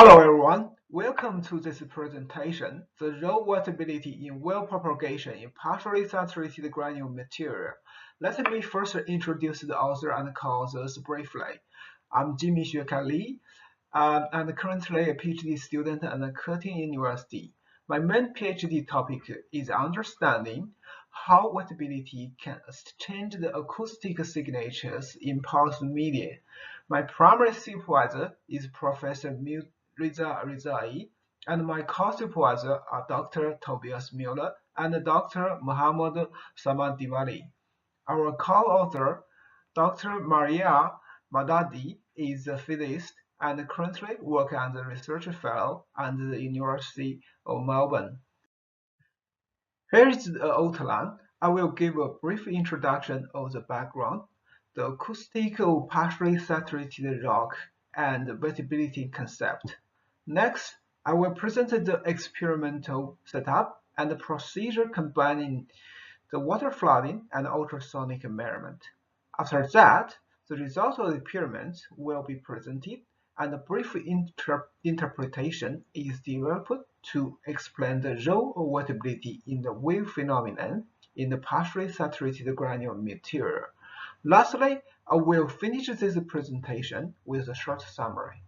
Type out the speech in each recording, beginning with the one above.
Hello everyone, welcome to this presentation, The Role Wettability in Well Propagation in Partially Saturated Granular Material. Let me first introduce the author and causes briefly. I'm Jimmy Xuekai Li, and currently a PhD student at Curtin University. My main PhD topic is understanding how wettability can change the acoustic signatures in pulsed media. My primary supervisor is Professor Reza Rezai, and my co-supervisor are Dr. Tobias Mueller and Dr. Mohammad Samadivali. Our co-author, Dr. Maria Madadi, is a physicist and currently works as a research fellow at the University of Melbourne. Here is the outline. I will give a brief introduction of the background, the acoustic of partially saturated rock, and the wettability concept. Next, I will present the experimental setup and the procedure combining the water flooding and ultrasonic measurement. After that, the result of the experiments will be presented and a brief interpretation is developed to explain the role of wettability in the wave phenomenon in the partially saturated granular material. Lastly, I will finish this presentation with a short summary.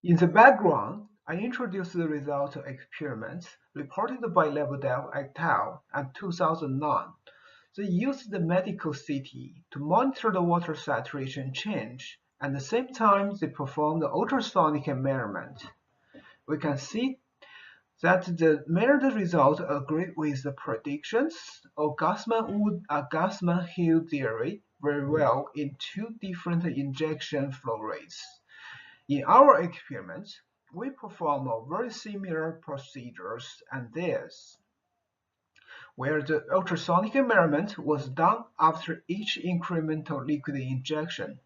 In the background, I introduce the result of experiments reported by Lebedev et al. In 2009. They used the medical CT to monitor the water saturation change. At the same time, they performed the ultrasonic measurement. We can see that the measured results agree with the predictions of Gassman-Hill theory very well in two different injection flow rates. In our experiments, we perform very similar procedures and this, where the ultrasonic measurement was done after each incremental liquid injection.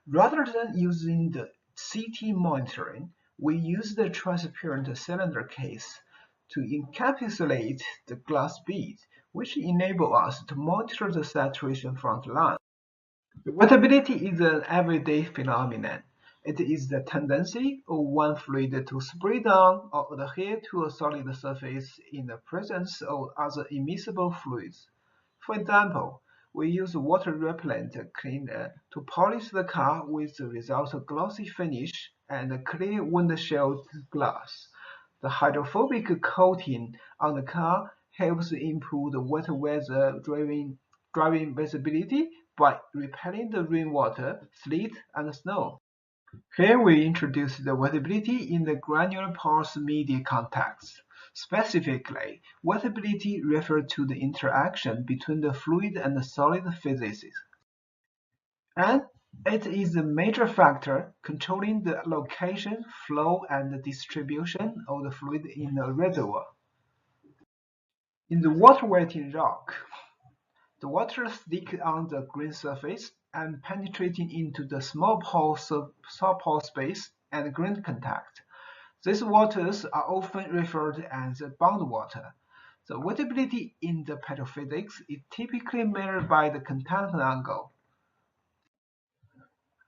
Rather than using the CT monitoring, we use the transparent cylinder case to encapsulate the glass bead, which enable us to monitor the saturation from the line. Wettability is an everyday phenomenon. It is the tendency of one fluid to spray down or adhere to a solid surface in the presence of other immiscible fluids. For example, we use water repellent cleaner to polish the car with the result of glossy finish and clear windshield glass. The hydrophobic coating on the car helps improve the wet weather driving visibility by repelling the rainwater, sleet, and snow. Here we introduce the wettability in the granular pulse media context. Specifically, wettability refers to the interaction between the fluid and the solid physics, and it is the major factor controlling the location, flow, and distribution of the fluid in a reservoir. In the water-wetting rock, the water sticks on the green surface and penetrating into the small pore space and ground contact. These waters are often referred to as bound water. The wettability in the petrophysics is typically measured by the contact angle.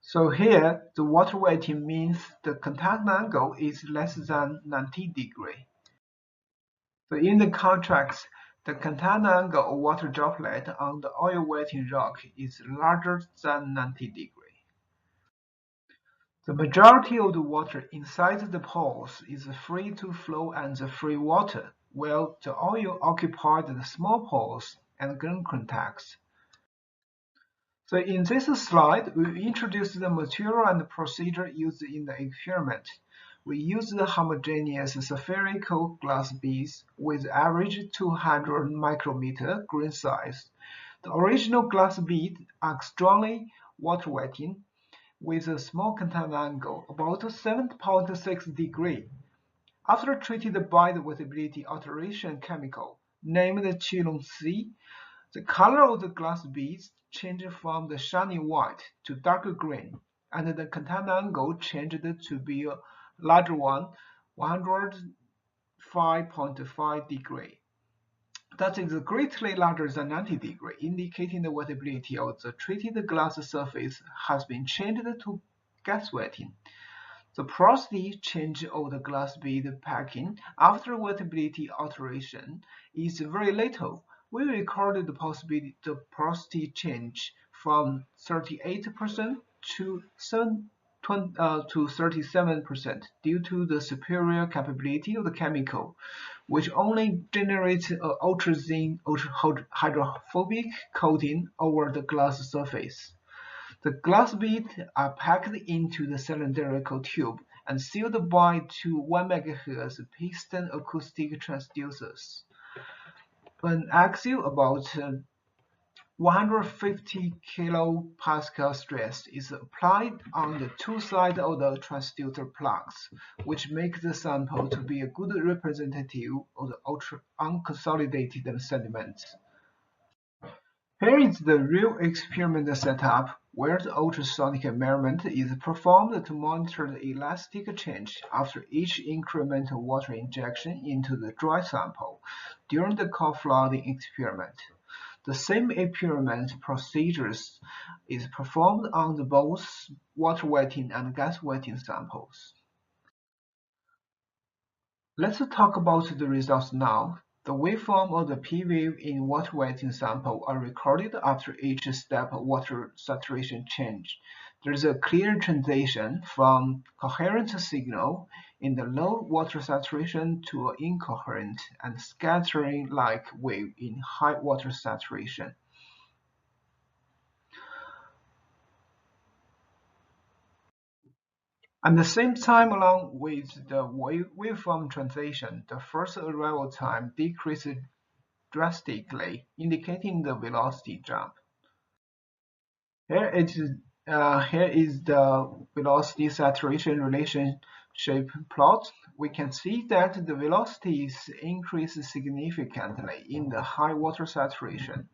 So here, the water wetting means the contact angle is less than 90 degrees. So in the contrast, the contact angle of water droplet on the oil wetting rock is larger than 90 degrees. The majority of the water inside the pores is free to flow as free water, while the oil occupies the small pores and ground contacts. So in this slide, we introduce the material and procedure used in the experiment. We use the homogeneous spherical glass beads with average 200 micrometer grain size. The original glass beads are strongly water wetting with a small contact angle, about 7.6 degrees. After treated by the wettability alteration chemical, named Chilon C, the color of the glass beads changed from the shiny white to darker green, and the contact angle changed to be a larger one, 105.5 degrees. That is greatly larger than 90 degrees, indicating the wettability of the treated glass surface has been changed to gas wetting. The porosity change of the glass bead packing after wettability alteration is very little. We recorded the porosity change from 38% to 37% due to the superior capability of the chemical, which only generates an ultra-thin hydrophobic coating over the glass surface. The glass beads are packed into the cylindrical tube and sealed by two 1 MHz piston acoustic transducers. An axial about 150 kPa stress is applied on the two sides of the transducer plugs, which make the sample to be a good representative of the unconsolidated sediments. Here is the real experiment setup, where the ultrasonic measurement is performed to monitor the elastic change after each incremental water injection into the dry sample during the cold flooding experiment. The same experiment procedures is performed on both water wetting and gas wetting samples. Let's talk about the results now. The waveform of the P-wave in water wetting sample are recorded after each step of water saturation change. There is a clear transition from coherent signal in the low water saturation to an incoherent and scattering-like wave in high water saturation. At the same time, along with the waveform transition, the first arrival time decreased drastically, indicating the velocity jump. Here is the velocity saturation relationship plot. We can see that the velocities increase significantly in the high water saturation,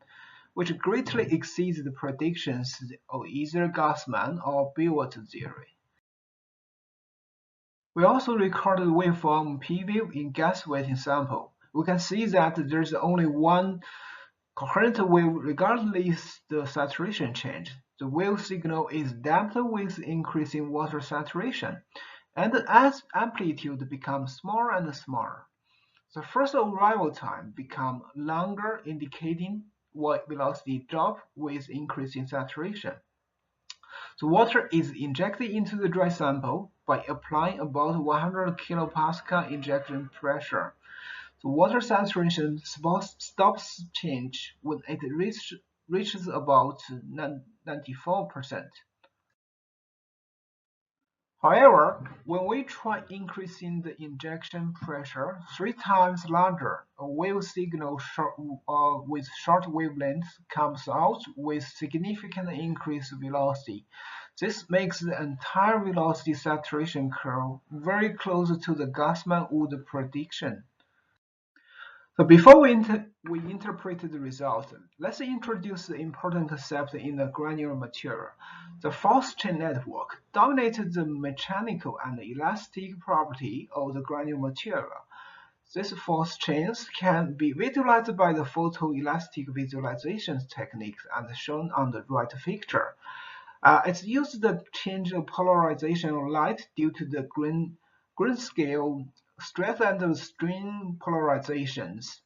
which greatly exceeds the predictions of either Gassman or Biot theory. We also recorded waveform P-wave in gas wetting sample. We can see that there's only one coherent wave regardless the saturation change. The wave signal is damped with increasing water saturation, and as amplitude becomes smaller and smaller, the first arrival time becomes longer, indicating velocity drop with increasing saturation. The water is injected into the dry sample by applying about 100 kPa injection pressure. The water saturation stops change when it reaches about 94%. However, when we try increasing the injection pressure 3 times larger, a wave signal with short wavelength comes out with significant increased velocity. This makes the entire velocity saturation curve very close to the Gassman-Wood prediction. So before we interpret the result, let's introduce the important concept in the granular material. The force chain network dominates the mechanical and elastic property of the granular material. These force chains can be visualized by the photoelastic visualization techniques as shown on the right picture. It's used to change the polarization of light due to the grain-scale stress and strain polarizations.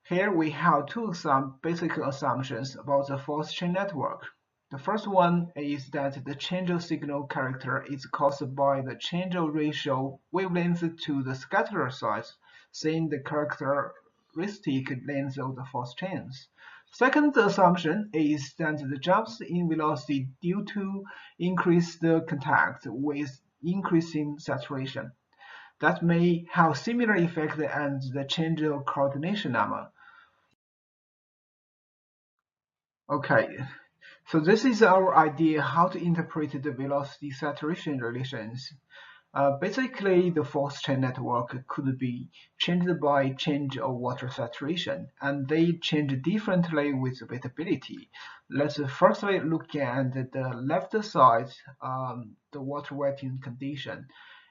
Here we have two basic assumptions about the force chain network. The first one is that the change of signal character is caused by the change of ratio wavelength to the scatter size, saying the characteristic length of the force chains. Second assumption is that the jumps in velocity due to increased contact with increasing saturation. That may have similar effect as the change of coordination number. Okay, so this is our idea how to interpret the velocity saturation relations. Basically, the force chain network could be changed by change of water saturation, and they change differently with wettability. Let's firstly look at the left side, the water wetting condition.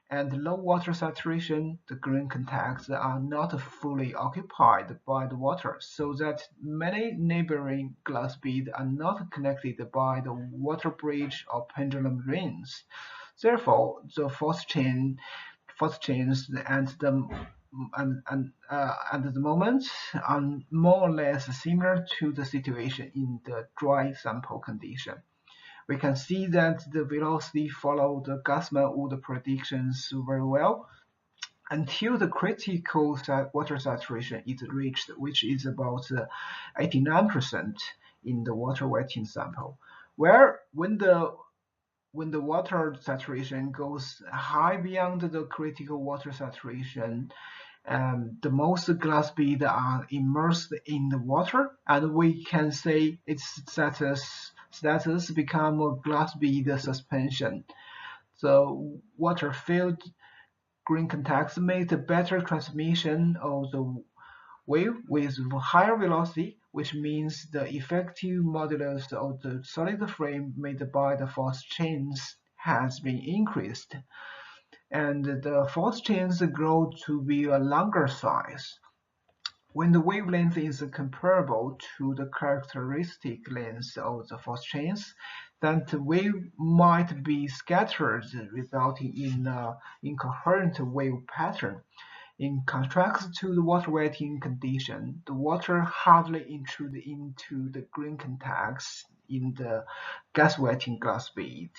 And low water saturation, the green contacts are not fully occupied by the water, so that many neighboring glass beads are not connected by the water bridge or pendulum rings. Therefore, the force chains and the moments are more or less similar to the situation in the dry sample condition. We can see that the velocity follow the Gassman-Wood predictions very well until the critical water saturation is reached, which is about 89% in the water wetting sample. Where when the water saturation goes high beyond the critical water saturation, the most glass beads are immersed in the water, and we can say its status become a glass bead suspension. The water-filled green contacts make the better transmission of the wave with higher velocity, which means the effective modulus of the solid frame made by the force chains has been increased, and the force chains grow to be a longer size. When the wavelength is comparable to the characteristic length of the force chains, then the wave might be scattered, resulting in an incoherent wave pattern. In contrast to the water wetting condition, the water hardly intrudes into the green contacts in the gas wetting glass bead,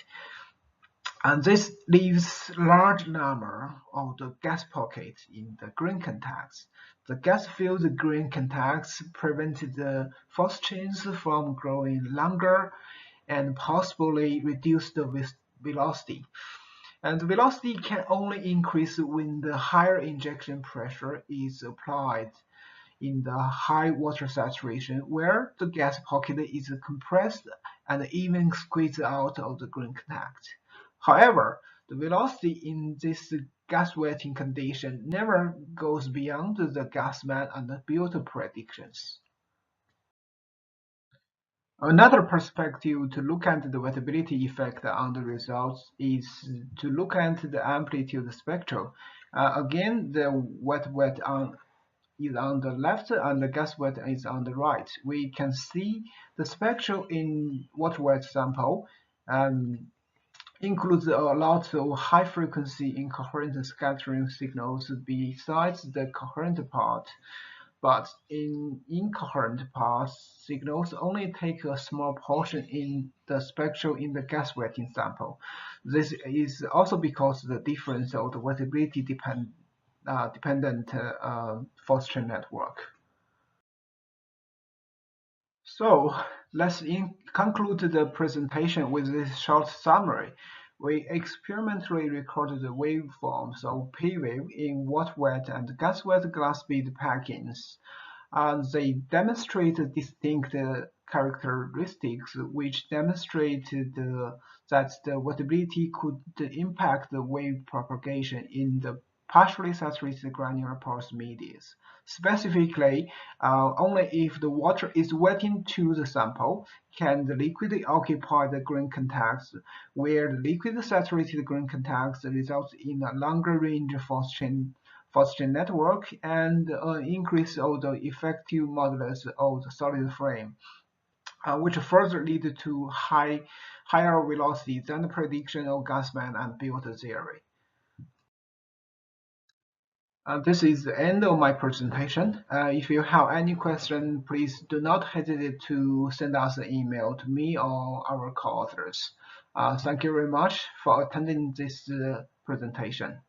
and this leaves large number of the gas pockets in the green contacts. The gas-filled green contacts prevent the force chains from growing longer and possibly reduce the velocity. And the velocity can only increase when the higher injection pressure is applied in the high water saturation, where the gas pocket is compressed and even squeezed out of the green contact. However, the velocity in this gas wetting condition never goes beyond the Gassman and Biot predictions. Another perspective to look at the wettability effect on the results is to look at the amplitude spectrum. Again, the wet is on the left and the gas wet is on the right. We can see the spectrum in water wet sample includes a lot of high frequency incoherent scattering signals besides the coherent part. But in incoherent parts, signals only take a small portion in the spectrum in the gas wetting sample. This is also because the difference of the wettability dependent force chain network. So let's conclude the presentation with this short summary. We experimentally recorded the waveforms of P-wave in water-wet and gas-wet glass bead packings. They demonstrate distinct characteristics which demonstrate that the wettability could impact the wave propagation in the partially saturated granular porous medias. Specifically, only if the water is wetting to the sample can the liquid occupy the green contacts, where the liquid saturated green contacts results in a longer range force chain network and an increase of the effective modulus of the solid frame, which further lead to higher velocity than the prediction of Gassman and Biot theory. This is the end of my presentation. If you have any question, please do not hesitate to send us an email to me or our co-authors. Thank you very much for attending this presentation.